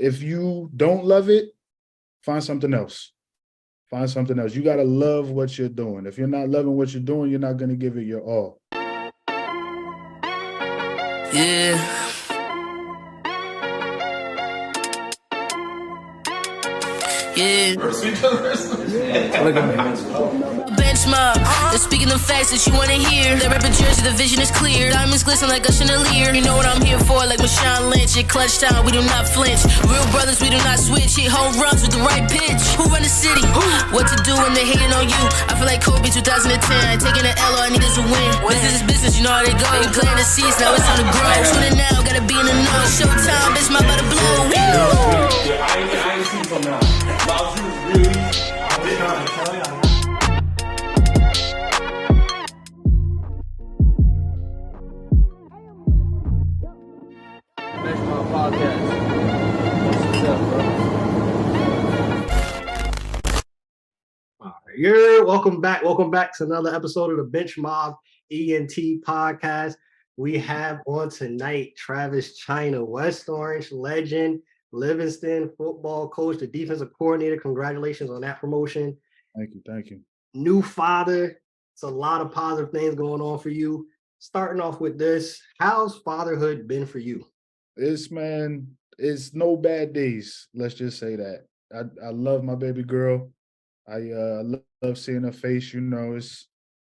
if you don't love it, find something else. Find something else. You got to love what you're doing. If you're not loving what you're doing, you're not going to give it your all. Yeah. Yeah. Look at me. Bench Mob, they're speaking the facts that you wanna hear. They rep a jersey, the vision is clear. Diamonds glisten like a chandelier. You know what I'm here for, like Marshawn Lynch. At clutch time, we do not flinch. Real brothers, we do not switch. Hit home runs with the right pitch. Who run the city? What to do when they hating on you? I feel like Kobe 2010. Taking an L, all I need is a win. Business is business, you know how they go. You playing the seats, now it's time to grow. Tuning now, gotta be in the know. Showtime, bitch, my butter blow. I ain't seen from now. Bob, you was really, I was trying to tell you. Bench Mob Podcast. What's up, bro? All right, yeah, welcome back. Welcome back to another episode of the Bench Mob Ent Podcast. We have on tonight Travis China, West Orange legend, Livingston football coach, the defensive coordinator. Congratulations on that promotion. Thank you. Thank you. New father. It's a lot of positive things going on for you. Starting off with this, how's fatherhood been for you? It's no bad days. Let's just say that. I love my baby girl. I love seeing her face. You know,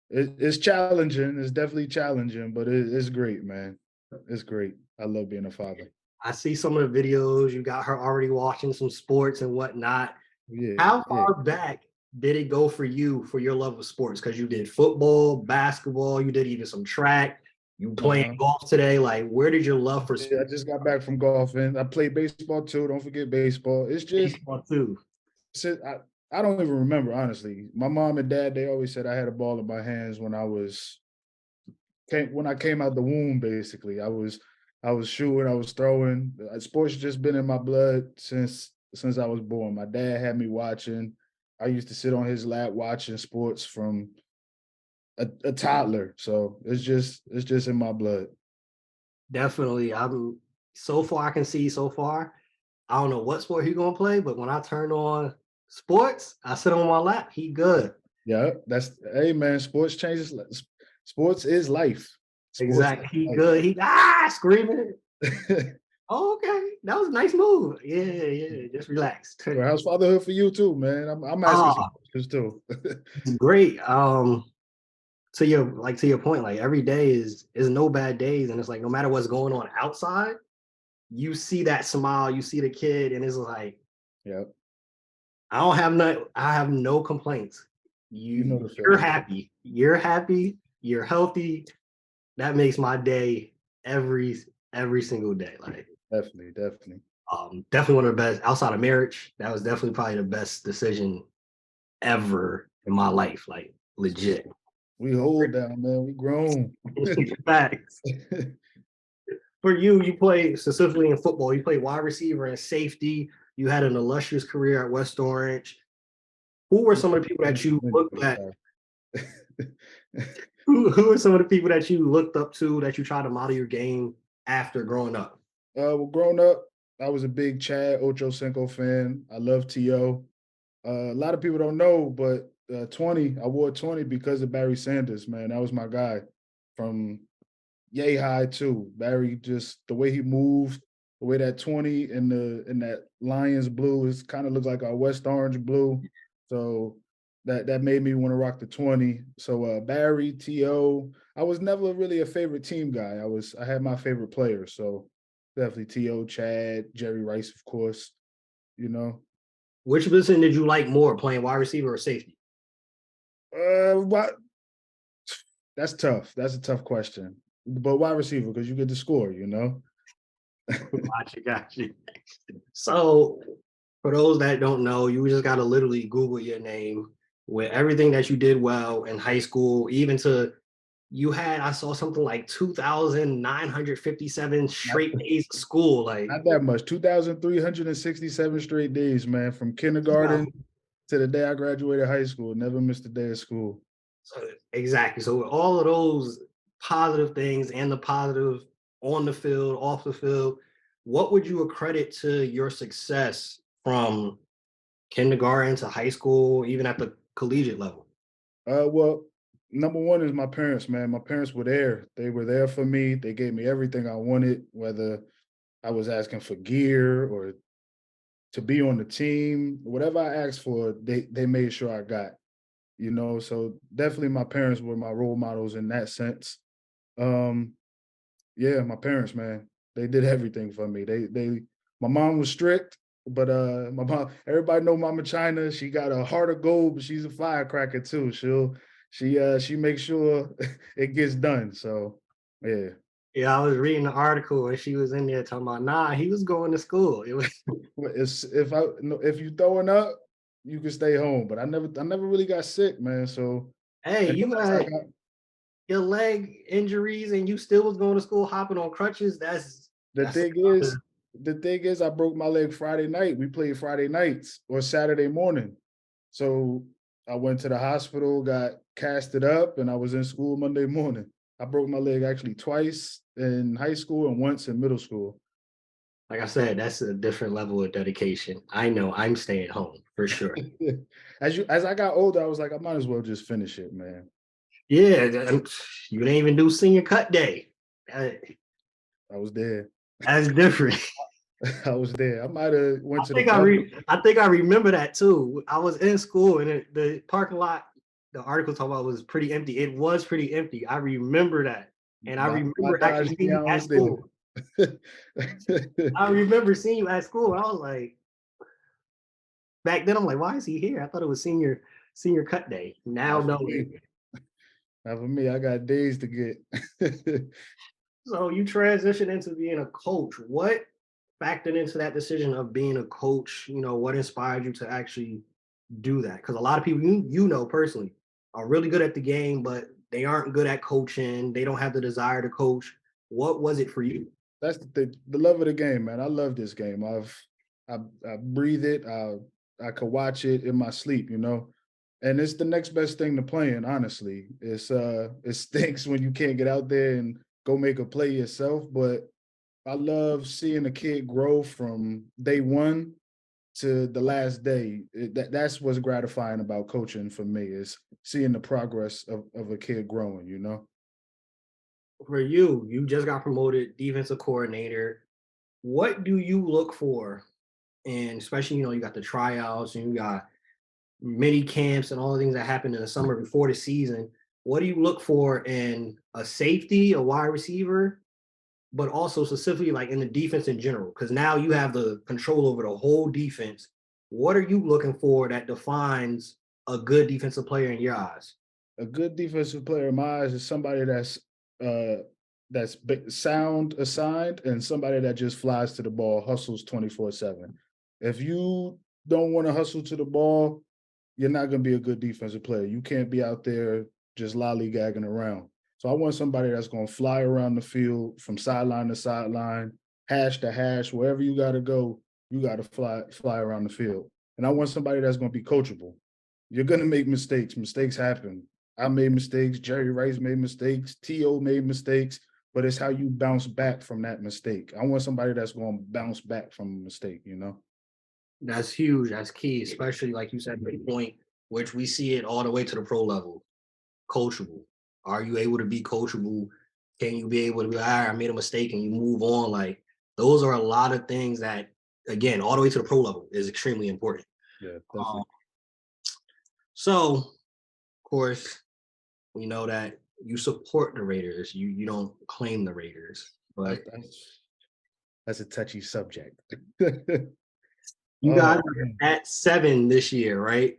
it's challenging. It's definitely challenging, but it's great, man. It's great. I love being a father. I see some of the videos. You got her already watching some sports and whatnot. Yeah. How far back did it go for you for your love of sports? Because you did football, basketball, you did even some track, you playing golf today. Like, where did your love for sports? I just got back from golfing. I played baseball too. Don't forget baseball. It's just baseball too. I don't even remember, honestly. My mom and dad, they always said I had a ball in my hands when I came out the womb, basically. I was shooting, I was throwing. Sports just been in my blood since I was born. My dad had me watching. I used to sit on his lap watching sports from a toddler. So it's just in my blood. Definitely. I can see so far. I don't know what sport he's gonna play, but when I turn on sports, I sit on my lap. He good. Yeah, hey man, sports changes. Sports is life. Exactly. He good. He screaming. Oh, okay. That was a nice move. Yeah. Just relax. Well, how's fatherhood for you too, man? I'm asking some questions too. It's great. To your point, like every day is no bad days, and it's like no matter what's going on outside, you see that smile, you see the kid, and it's like, yeah. I have no complaints. You're happy. You're happy. You're healthy. That makes my day every single day. Like definitely. Definitely one of the best outside of marriage. That was definitely probably the best decision ever in my life. Like legit. We hold down, man. We grown. Facts. For you play specifically in football. You play wide receiver and safety. You had an illustrious career at West Orange. Who were some of the people that you looked at? Who are some of the people that you looked up to that you tried to model your game after growing up? Well, growing up, I was a big Chad Ochocinco fan. I love T.O. A lot of people don't know, but 20, I wore 20 because of Barry Sanders, man. That was my guy from yay high too. Barry, just the way he moved, the way that 20 in that Lions blue is kind of looks like our West Orange blue. So that made me want to rock the 20. So Barry, T.O. I was never really a favorite team guy. I had my favorite players. So definitely T.O., Chad, Jerry Rice, of course, you know. Which position did you like more, playing wide receiver or safety? That's tough. That's a tough question. But wide receiver, because you get to score, you know. Got you. So for those that don't know, you just got to literally Google your name with everything that you did well in high school, even to I saw something like 2,957 straight days of school. Like not that much, 2,367 straight days, man, from kindergarten to the day I graduated high school. Never missed a day of school. So, exactly. So with all of those positive things and the positive on the field, off the field, what would you accredit to your success from kindergarten to high school, even at the collegiate level? Well, number one is my parents, man. My parents were there. They were there for me. They gave me everything I wanted, whether I was asking for gear or to be on the team, whatever I asked for, they made sure I got. So definitely my parents were my role models in that sense. Um, yeah, my parents, man, they did everything for me. My mom was strict, but my mom, everybody know Mama China. She got a heart of gold, but she's a firecracker too. She makes sure it gets done. So yeah. Yeah, I was reading the article and she was in there talking about, nah, he was going to school. It was Well, if you throwing up, you can stay home. But I never really got sick, man. So hey, and you plus I had got your leg injuries and you still was going to school hopping on crutches. the That's thing is, the thing is I broke my leg Friday night. We played Friday nights or Saturday morning. So I went to the hospital, got casted up, and I was in school Monday morning. I broke my leg actually twice in high school and once in middle school. like I said, that's a different level of dedication. I know I'm staying home for sure. As I got older, I was like, I might as well just finish it, man. Yeah, you didn't even do senior cut day. Uh, I was there. That's different. I was there. I might have went I to the think bubble. I think I remember that too. I was in school and the parking lot, the article talking about was pretty empty. It was pretty empty. I remember that. And I My remember Dodge actually seeing you Neon at was there. school. I remember seeing you at school. And I was like, back then I'm like, why is he here? I thought it was senior cut day. Now Not for knowing. me. Not for me. I got days to get. So you transition into being a coach. What factored into that decision of being a coach? What inspired you to actually do that? Because a lot of people you know personally are really good at the game, but they aren't good at coaching. They don't have the desire to coach. What was it for you? That's the love of the game, man. I love this game. I breathe it. I could watch it in my sleep. And it's the next best thing to playing, honestly. It stinks when you can't get out there and go make a play yourself, but I love seeing a kid grow from day one to the last day. That's what's gratifying about coaching for me is seeing the progress of a kid growing. For you, you just got promoted defensive coordinator. What do you look for? And especially, you got the tryouts and you got mini camps and all the things that happen in the summer before the season. What do you look for in a safety, a wide receiver, but also specifically like in the defense in general? Because now you have the control over the whole defense. What are you looking for that defines a good defensive player in your eyes? A good defensive player in my eyes is somebody that's sound assigned and somebody that just flies to the ball, hustles 24/7. If you don't want to hustle to the ball, you're not going to be a good defensive player. You can't be out there just lollygagging around. So I want somebody that's going to fly around the field from sideline to sideline, hash to hash, wherever you got to go, you got to fly around the field. And I want somebody that's going to be coachable. You're going to make mistakes. Mistakes happen. I made mistakes. Jerry Rice made mistakes. T.O. made mistakes. But it's how you bounce back from that mistake. I want somebody that's going to bounce back from a mistake. That's huge. That's key, especially like you said, the point, which we see it all the way to the pro level. Coachable. Are you able to be coachable? Can you be able to be, all right, I made a mistake and you move on? Like those are a lot of things that, again, all the way to the pro level is extremely important. Yeah, definitely. So, of course, we know that you support the Raiders. You don't claim the Raiders, but That's a touchy subject. you guys Oh, are at 7 this year, right?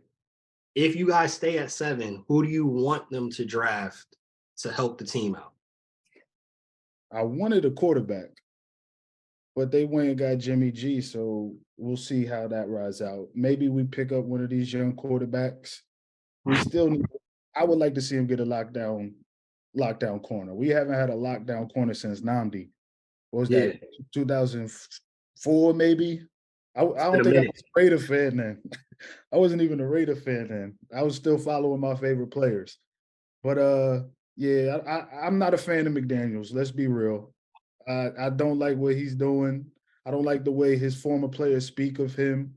If you guys stay at 7, who do you want them to draft to help the team out? I wanted a quarterback, but they went and got Jimmy G, so we'll see how that rides out. Maybe we pick up one of these young quarterbacks. We still need, I would like to see him get a lockdown corner. We haven't had a lockdown corner since Namdi. What was that? 2004, maybe? I don't think I was a Raider fan then. I wasn't even a Raider fan then. I was still following my favorite players. But yeah, I'm not a fan of McDaniels. Let's be real. I don't like what he's doing. I don't like the way his former players speak of him.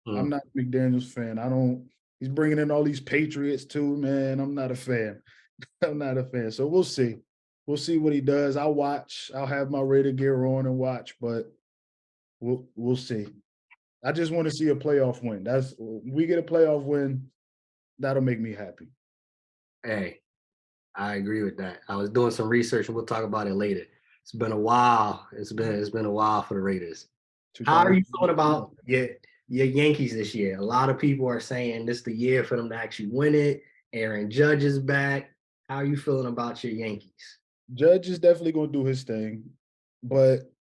I'm not a McDaniels fan. He's bringing in all these Patriots too, man. I'm not a fan. I'm not a fan. So we'll see. We'll see what he does. I'll watch. I'll have my Raider gear on and watch, but we'll see. I just want to see a playoff win. We get a playoff win, that'll make me happy. Hey, I agree with that. I was doing some research, and we'll talk about it later. It's been a while. It's been a while for the Raiders. How are you feeling about your Yankees this year? A lot of people are saying this is the year for them to actually win it. Aaron Judge is back. How are you feeling about your Yankees? Judge is definitely going to do his thing, but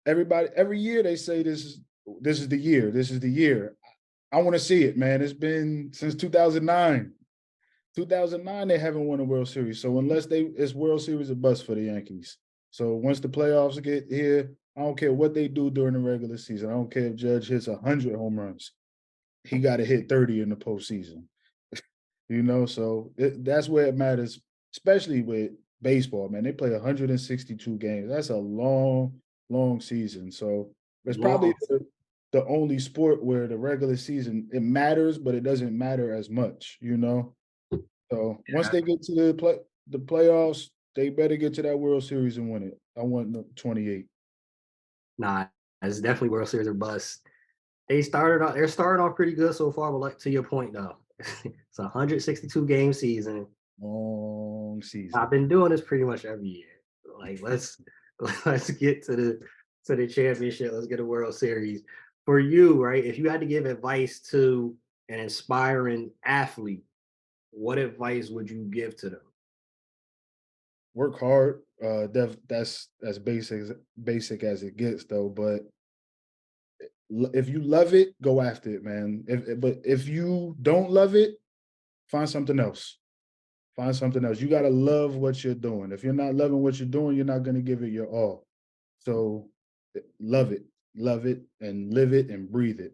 every year they say this is the year. This is the year. I want to see it, man. It's been since 2009. 2009 they haven't won a World Series. So unless it's World Series or bust for the Yankees. So once the playoffs get here, I don't care what they do during the regular season. I don't care if Judge hits 100 home runs. He got to hit 30 in the postseason. So that's where it matters, especially with baseball, man. They play 162 games. That's a long, long season. So it's probably the only sport where the regular season, it matters, but it doesn't matter as much, So once they get to the playoffs, they better get to that World Series and win it. I want 28. Nah, it's definitely World Series or bust. They're starting off pretty good so far, but like to your point though, it's a 162 game season. Long season. I've been doing this pretty much every year. Like let's get to the championship. Let's get a World Series. For you, right? If you had to give advice to an inspiring athlete, what advice would you give to them? Work hard. That's as basic as it gets, though. But if you love it, go after it, man. But if you don't love it, find something else. Find something else. You got to love what you're doing. If you're not loving what you're doing, you're not going to give it your all. So love it, and live it and breathe it.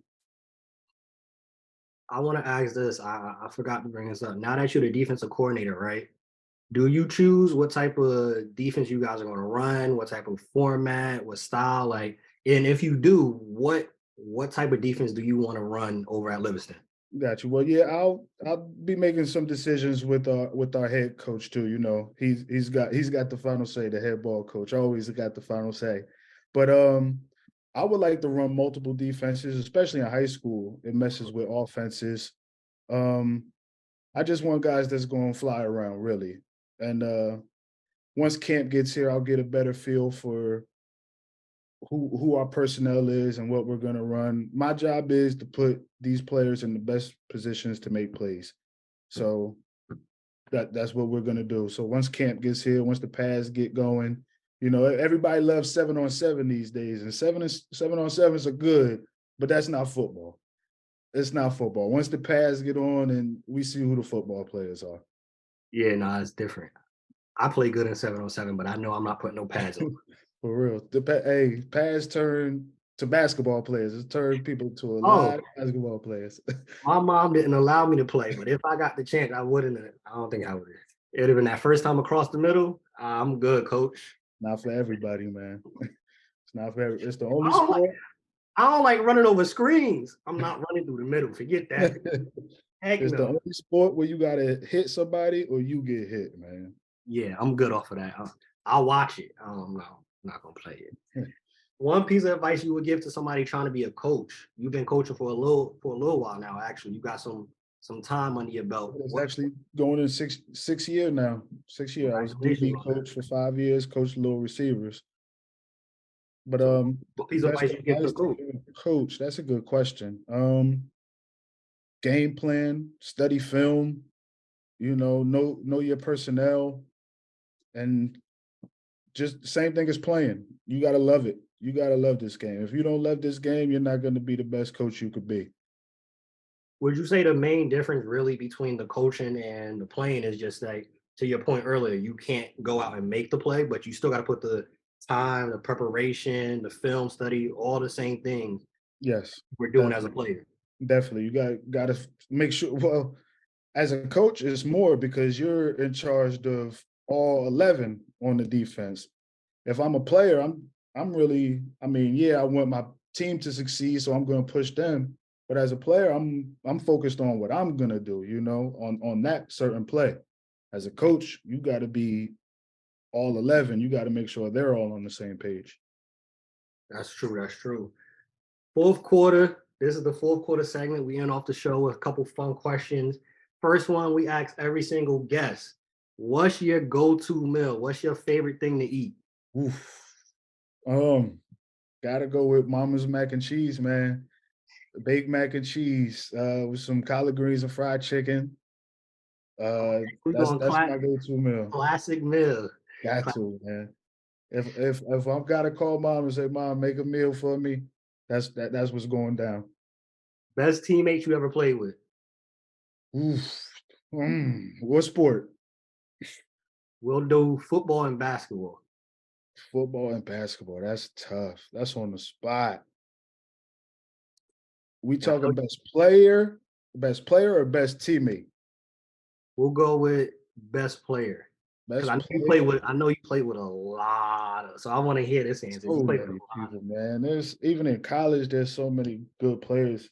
I want to ask this. I forgot to bring this up. Now that you're the defensive coordinator, right? Do you choose what type of defense you guys are going to run? What type of format? What style? Like, and if you do, what type of defense do you want to run over at Livingston? Got you. Well, yeah, I'll be making some decisions with our head coach too. He's got the final say. The head ball coach always got the final say. But I would like to run multiple defenses, especially in high school. It messes with offenses. I just want guys that's going to fly around, really. And once camp gets here, I'll get a better feel for who our personnel is and what we're going to run. My job is to put these players in the best positions to make plays. So that's what we're going to do. So once camp gets here, once the pads get going, everybody loves 7-on-7 these days, and 7-on-7s are good, but that's not football. It's not football. Once the pads get on and we see who the football players are. Yeah, no, it's different. I play good in 7-on-7, but I know I'm not putting no pads on. For real. Pads turn to basketball players. It's turned people to a lot of basketball players. My mom didn't allow me to play, but if I got the chance, I wouldn't. I don't think I would. It would have been that first time across the middle. I'm good, coach. Not for everybody, man. It's not for everybody. It's the only sport. I don't like running over screens. I'm not running through the middle. Forget that. It's the only sport where you got to hit somebody or you get hit, man. Yeah, I'm good off of that. I'll watch it. I'm not going to play it. One piece of advice you would give to somebody trying to be a coach. You've been coaching for a little while now, actually. You got some time under your belt. It's actually going in six years now. 6 years. I was DB coach for 5 years, coached little receivers. But what piece of advice you give to coach? That's a good question. Game plan, study film, know your personnel, and just the same thing as playing. You gotta love it. You gotta love this game. If you don't love this game, you're not gonna be the best coach you could be. Would you say the main difference really between the coaching and the playing is just like, to your point earlier, you can't go out and make the play, but you still got to put the time, the preparation, the film study, all the same things. Yes, we're doing as a player. Definitely, you got to make sure. Well, as a coach, it's more because you're in charge of all 11 on the defense. If I'm a player, I mean, yeah, I want my team to succeed, so I'm gonna push them. But as a player, I'm focused on what I'm gonna do, on that certain play. As a coach, you gotta be all 11. You gotta make sure they're all on the same page. That's true. That's true. Fourth quarter. This is the fourth quarter segment. We end off the show with a couple fun questions. First one, we ask every single guest, what's your go-to meal? What's your favorite thing to eat? Oof. Gotta go with mama's mac and cheese, man. Baked mac and cheese, with some collard greens and fried chicken. We're going That's my go-to meal. classic meal. Got to, man. If I've got to call mom and say, "Mom, make a meal for me," that's what's going down. Best teammate you ever played with? Oof. What sport? We'll do football and basketball. Football and basketball. That's tough. That's on the spot. We Yeah, talking best player or best teammate? we'll go with best player. Because Best I know you played with a lot of, so I want to hear this answer. You so played with many a lot. people, man. There's even in college, there's so many good players.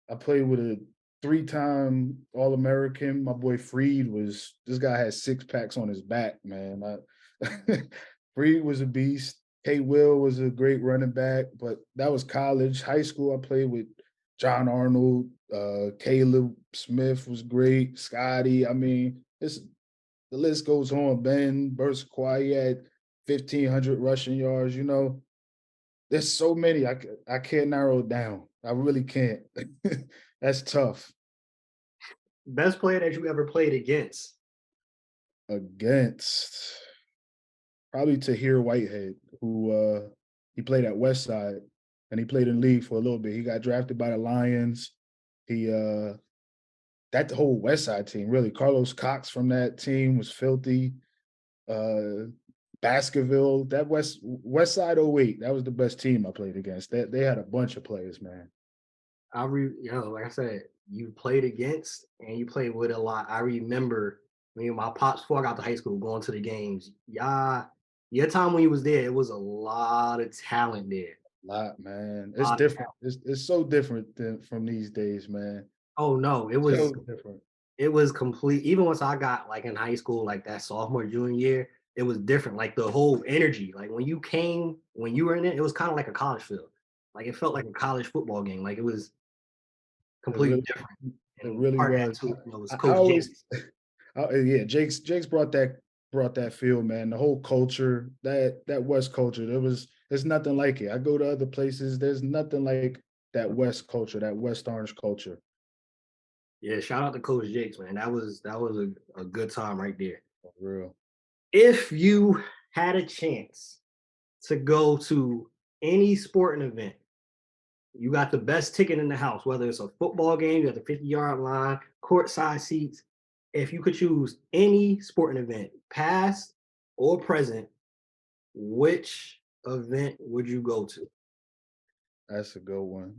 I played with a 3-time All-American. My boy Freed this guy had 6 packs on his back, man. Freed was a beast. K Will was a great running back, but that was college. High school, I played with John Arnold, Caleb Smith was great, Scotty. I mean, the list goes on. Ben Bursaquai, he had 1,500 rushing yards. There's so many. I can't narrow it down. I really can't. That's tough. Best player that you ever played against? Against probably Tahir Whitehead, who he played at Westside and he played in league for a little bit. He got drafted by the Lions. He that whole Westside team, really. Carlos Cox from that team was filthy. Baskerville, that Westside '08, that was the best team I played against. They had a bunch of players, man. Like I said, you played against and you played with a lot. I remember my pops before I got to high school going to the games. Yeah, your time when you was there, it was a lot of talent there. Lot, man. It's different. It's so different from these days, man. Oh no, So different. it was complete. Even once I got like in high school, like that sophomore, junior year, it was different. Like the whole energy, like when you were in it, it was kind of like a college field. Like it felt like a college football game. Like it was completely different. It And really part of was. that too, was I Coach always, James. yeah, Jake's brought that feel, man. The whole culture, that West culture, there's nothing like it. I go to other places, there's nothing like that West culture, that West Orange culture. Yeah, shout out to Coach Jakes, man. That was a good time right there. For real. If you had a chance to go to any sporting event, you got the best ticket in the house, whether it's a football game, you got the 50-yard line, courtside seats. If you could choose any sporting event, past or present, which event would you go to? That's a good one.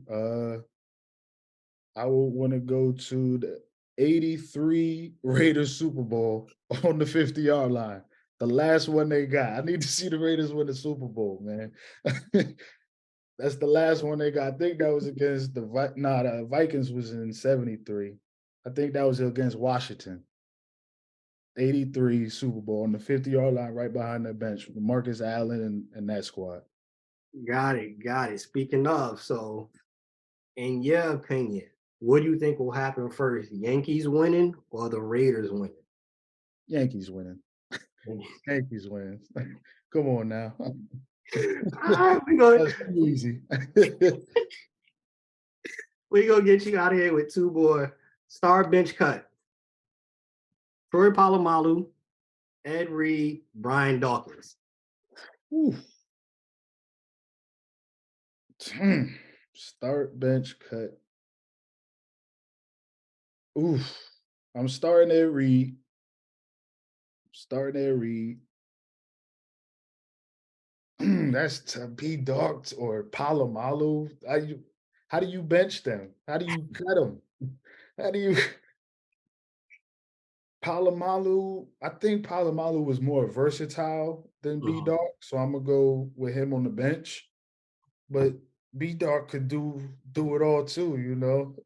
I would want to go to the '83 Raiders Super Bowl on the 50-yard line. The last one they got. I need to see the Raiders win the Super Bowl, man. That's the last one they got. I think that was against the Vikings was in '73. I think that was against Washington. '83 Super Bowl on the 50-yard line right behind that bench with Marcus Allen and that squad. Got it. Speaking of, so in your opinion, what do you think will happen first? Yankees winning or the Raiders winning? Yankees winning. Yankees winning. Come on now. All right, That's too easy. we gonna get you out of here with two more star bench cut. Troy Polamalu, Ed Reed, Brian Dawkins. Start bench cut. Oof. I'm starting at Reed. That's to be docked or Palomalu. How do you bench them? How do you cut them? How do you Palomalu, I think Palomalu was more versatile than B Mhm. Dog, so I'm gonna go with him on the bench. But B Dog could do it all too, you know.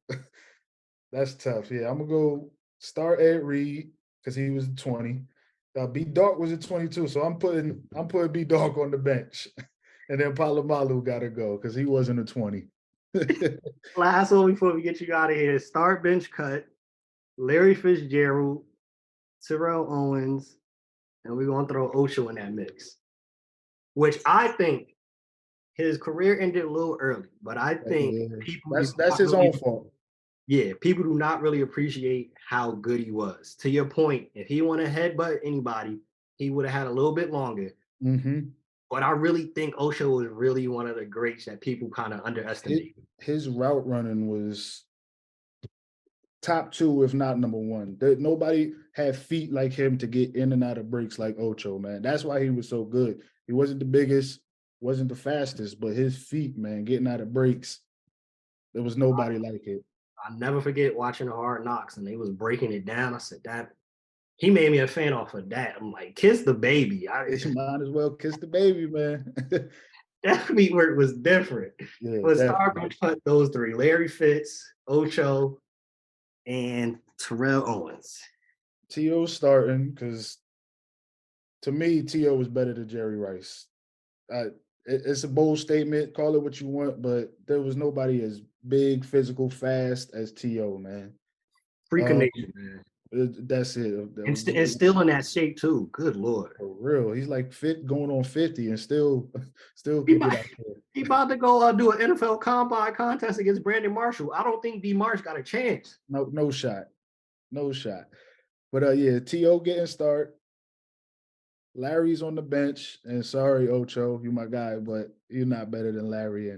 That's tough. Yeah, I'm gonna go start Ed Reed because he was 20. B Dog was a 22, so I'm putting B Dog on the bench, and then Palomalu got to go because he wasn't a 20. Last one before we get you out of here. Start bench cut. Larry Fitzgerald, Terrell Owens, and we're gonna throw Ocho in that mix. Which I think his career ended a little early, but I think Yeah, people do that's not his really, own fault. yeah, people do not really appreciate how good he was. To your point, if he want to headbutt anybody, he would have had a little bit longer. Hmm. But I really think Osho was really one of the greats that people kind of His, underestimate. his route running was top two, if not number one. Nobody had feet like him to get in and out of breaks like Ocho, man. That's why he was so good. He wasn't the biggest, wasn't the fastest, but his feet, man, getting out of breaks, there was nobody like it. I never forget watching the Hard Knocks and they was breaking it down. I said that he made me a fan off of that. I'm like, kiss the baby. You might as well kiss the baby, man. That feet work was different. Yeah, But definitely. Starbucks cut those three: Larry Fitz, Ocho, and Terrell Owens. T.O. starting because to me, T.O. was better than Jerry Rice. It's a bold statement. Call it what you want, but there was nobody as big, physical, fast as T.O., man. Freak of Um, nature, man. that's it. And still in that shape too. Good lord. For real. He's like fit going on 50 and still still He could get about, out there. he about to go do an NFL combine contest against Brandon Marshall. I don't think D Marsh got a chance. No shot. No shot. But yeah, T.O. getting start. Larry's on the bench. And sorry, Ocho, you my guy, but you're not better than Larry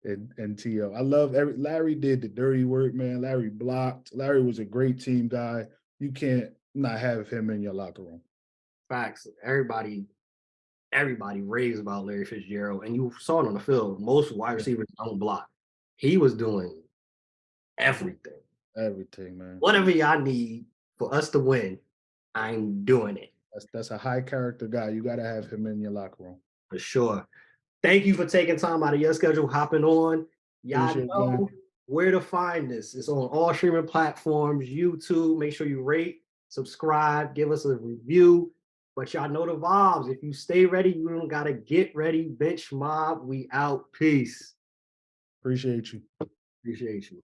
and T.O. I love Larry did the dirty work, man. Larry blocked. Larry was a great team guy. You can't not have him in your locker room. Facts. Everybody raves about Larry Fitzgerald, and you saw it on the field. Most wide receivers don't block. He was doing everything. Everything, man. Whatever y'all need for us to win, I'm doing it That's a high character guy. You gotta have him in your locker room. for sure. Thank you for taking time out of your schedule, hopping on. Y'all Appreciate it, know man. where to find this. It's on all streaming platforms, YouTube. Make sure you rate, subscribe, give us a review. But y'all know the vibes. If you stay ready, you don't gotta get ready. Bench Mob, we out. Peace. Appreciate you. Appreciate you.